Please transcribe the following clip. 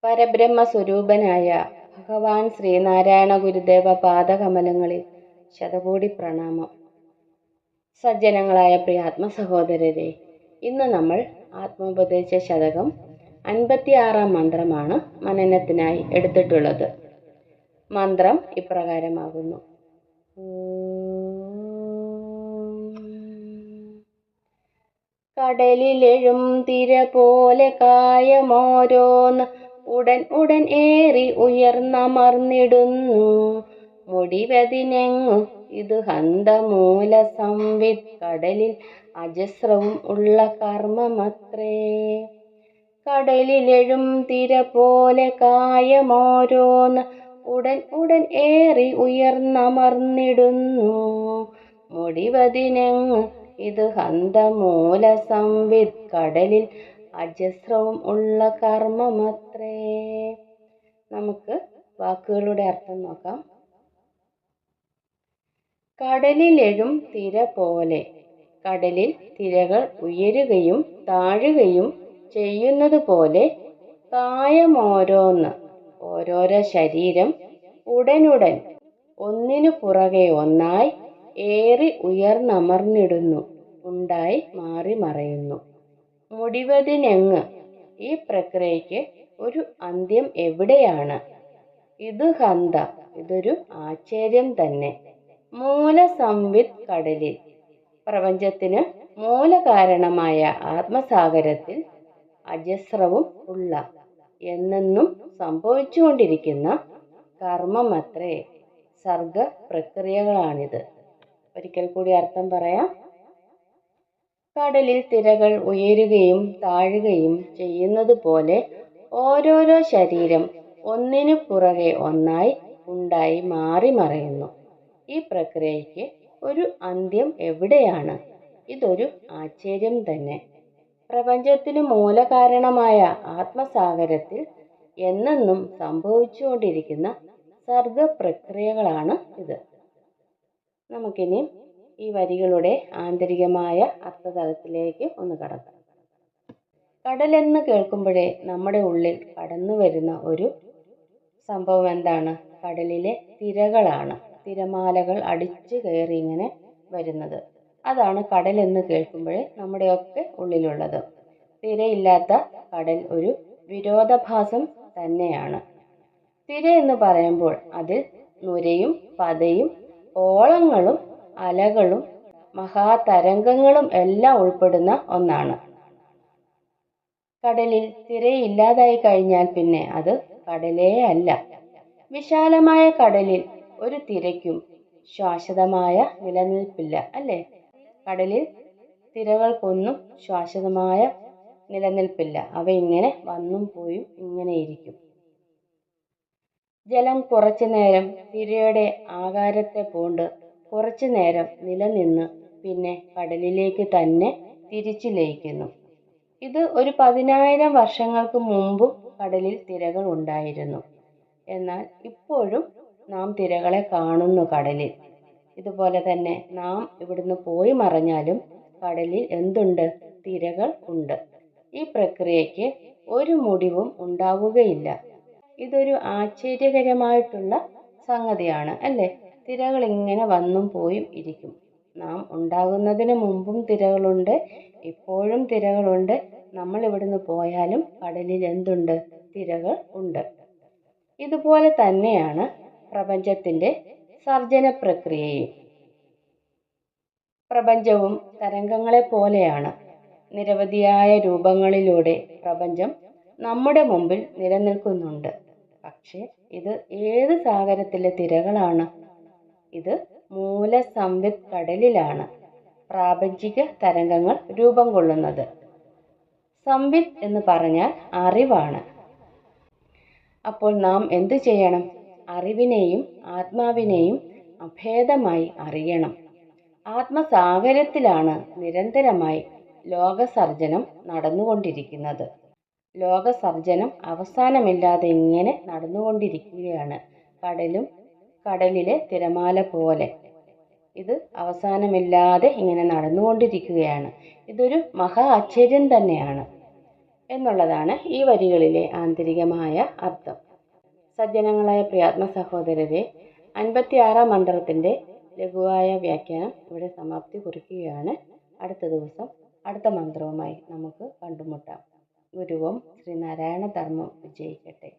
പരബ്രഹ്മസ്വരൂപനായ ഭഗവാൻ ശ്രീനാരായണ ഗുരുദേവ പാദകമലങ്ങളിൽ ശതകോടി പ്രണാമം. സജ്ജനങ്ങളായ പ്രിയ ആത്മസഹോദരരെ, ഇന്ന് നമ്മൾ ആത്മോപദേശ ശതകം 56 മന്ത്രമാണ് മനനത്തിനായി എടുത്തിട്ടുള്ളത്. മന്ത്രം ഇപ്രകാരമാകുന്നു: കടലിലെഴും തിര പോലെ കായമോരോന്ന് ഉടൻ ഏറി ഉയർന്നമർന്നിടുന്നു. മുടിവതിനെങ്ങു ഇത് ഹന്തമൂല സംവിത് കടലിൽ അജസ്രവും ഉള്ള കർമ്മമത്രേ. കടലിലെഴും തിര പോലെ കായമോരോന്ന് ഉടൻ ഏറി ഉയർന്നമർന്നിടുന്നു. മുടിവതിനെങ്ങ് ഇത് ഹന്തമൂല സംവിത് കടലിൽ അജസ്രവും ഉള്ള കർമ്മമത്രേ. നമുക്ക് വാക്കുകളുടെ അർത്ഥം നോക്കാം. കടലിലെഴും തിര പോലെ, കടലിൽ തിരകൾ ഉയരുകയും താഴുകയും ചെയ്യുന്നത് പോലെ, കായമോരോന്ന് ഓരോരോ ശരീരം ഉടനുടൻ ഒന്നിനു പുറകെ ഒന്നായി ഏറി ഉയർന്നമർന്നിടുന്നു, ഉണ്ടായി മാറി മറയുന്നു. മുടിവതിനെങ്ങ് ഈ പ്രക്രിയയ്ക്ക് ഒരു അന്ത്യം എവിടെയാണ്? ഇത് ഹന്ത ഇതൊരു ആശ്ചര്യം തന്നെ. മൂലസംവിത് കടലിൽ പ്രപഞ്ചത്തിന് മൂലകാരണമായ ആത്മസാഗരത്തിൽ അജസ്രവും ഉള്ള എന്നെന്നും സംഭവിച്ചുകൊണ്ടിരിക്കുന്ന കർമ്മമത്രേ, സർഗ പ്രക്രിയകളാണിത്. ഒരിക്കൽ കൂടി അർത്ഥം പറയാം. കടലിൽ തിരകൾ ഉയരുകയും താഴുകയും ചെയ്യുന്നത് പോലെ ഓരോരോ ശരീരം ഒന്നിനു പുറകെ ഒന്നായി ഉണ്ടായി മാറി മറയുന്നു. ഈ പ്രക്രിയയ്ക്ക് ഒരു അന്ത്യം എവിടെയാണ്? ഇതൊരു ആശ്ചര്യം തന്നെ. പ്രപഞ്ചത്തിനു മൂലകാരണമായ ആത്മസാഗരത്തിൽ എന്നെന്നും സംഭവിച്ചുകൊണ്ടിരിക്കുന്ന സർഗപ്രക്രിയകളാണ് ഇത്. നമുക്കിനി ഈ വരികളുടെ ആന്തരികമായ അർത്ഥതലത്തിലേക്ക് ഒന്ന് കടക്കാം. കടലെന്ന് കേൾക്കുമ്പോഴേ നമ്മുടെ ഉള്ളിൽ കടന്നു വരുന്ന ഒരു സംഭവം എന്താണ്? കടലിലെ തിരകളാണ്. തിരമാലകൾ അടിച്ചു കയറി ഇങ്ങനെ വരുന്നത്. അതാണ് കടലെന്ന് കേൾക്കുമ്പോഴേ നമ്മുടെയൊക്കെ ഉള്ളിലുള്ളത്. തിരയില്ലാത്ത കടൽ ഒരു വിരോധാഭാസം തന്നെയാണ്. തിര എന്ന് പറയുമ്പോൾ അതിൽ നുരയും പതയും ഓളങ്ങളും അലകളും മഹാതരംഗങ്ങളും എല്ലാം ഉൾപ്പെടുന്ന ഒന്നാണ്. കടലിൽ തിരയില്ലാതായി കഴിഞ്ഞാൽ പിന്നെ അത് കടലേ അല്ല. വിശാലമായ കടലിൽ ഒരു തിരയ്ക്കും ശാശ്വതമായ നിലനിൽപ്പില്ല, അല്ലേ? കടലിൽ തിരകൾക്കൊന്നും ശാശ്വതമായ നിലനിൽപ്പില്ല. അവ ഇങ്ങനെ വന്നും പോയും ഇങ്ങനെയിരിക്കും. ജലം കുറച്ചു നേരം തിരയുടെ ആകാരത്തെ പൂണ്ട് കുറച്ചു നേരം നിലനിന്ന് പിന്നെ കടലിലേക്ക് തന്നെ തിരിച്ചു ലയിക്കുന്നു. ഇത് ഒരു 10,000 വർഷങ്ങൾക്ക് മുമ്പും കടലിൽ തിരകൾ ഉണ്ടായിരുന്നു. എന്നാൽ ഇപ്പോഴും നാം തിരകളെ കാണുന്നു കടലിൽ. ഇതുപോലെ തന്നെ നാം ഇവിടുന്ന് പോയി മറഞ്ഞാലും കടലിൽ എന്തുണ്ട്? തിരകൾ ഉണ്ട്. ഈ പ്രക്രിയയ്ക്ക് ഒരു മുടിവും ഉണ്ടാവുകയില്ല. ഇതൊരു ആശ്ചര്യകരമായിട്ടുള്ള സംഗതിയാണ്, അല്ലേ? തിരകൾ ഇങ്ങനെ വന്നും പോയും ഇരിക്കും. നാം ഉണ്ടാകുന്നതിന് മുമ്പും തിരകളുണ്ട്, ഇപ്പോഴും തിരകളുണ്ട്. നമ്മൾ ഇവിടുന്ന് പോയാലും കടലിൽ എന്തുണ്ട്? തിരകൾ ഉണ്ട്. ഇതുപോലെ തന്നെയാണ് പ്രപഞ്ചത്തിൻ്റെ സർജന പ്രക്രിയയും. പ്രപഞ്ചവും തരംഗങ്ങളെ പോലെയാണ്. നിരവധിയായ രൂപങ്ങളിലൂടെ പ്രപഞ്ചം നമ്മുടെ മുമ്പിൽ നിലനിൽക്കുന്നുണ്ട്. പക്ഷേ ഇത് ഏത് സാഗരത്തിലെ തിരകളാണ്? ഇത് മൂലസംവിത് കടലിലാണ് പ്രാപഞ്ചിക തരംഗങ്ങൾ രൂപം കൊള്ളുന്നത്. സംവിത് എന്ന് പറഞ്ഞാൽ അറിവാണ്. അപ്പോൾ നാം എന്തു ചെയ്യണം? അറിവിനെയും ആത്മാവിനെയും അഭേദമായി അറിയണം. ആത്മസാഗരത്തിലാണ് നിരന്തരമായി ലോകസർജനം നടന്നുകൊണ്ടിരിക്കുന്നത്. ലോകസർജനം അവസാനമില്ലാതെ ഇങ്ങനെ നടന്നുകൊണ്ടിരിക്കുകയാണ്. കടലിലെ തിരമാല പോലെ ഇത് അവസാനമില്ലാതെ ഇങ്ങനെ നടന്നുകൊണ്ടിരിക്കുകയാണ്. ഇതൊരു മഹാ ആശ്ചര്യം തന്നെയാണ് എന്നുള്ളതാണ് ഈ വരികളിലെ ആന്തരികമായ അർത്ഥം. സജ്ജനങ്ങളായ പ്രിയാത്മ സഹോദരരെ, 56-ാം മന്ത്രത്തിൻ്റെ ലഘുവായ വ്യാഖ്യാനം ഇവിടെ സമാപ്തി കുറിക്കുകയാണ്. അടുത്ത ദിവസം അടുത്ത മന്ത്രവുമായി നമുക്ക് കണ്ടുമുട്ടാം. ഗുരുവും ശ്രീനാരായണ ധർമ്മം വിജയിക്കട്ടെ.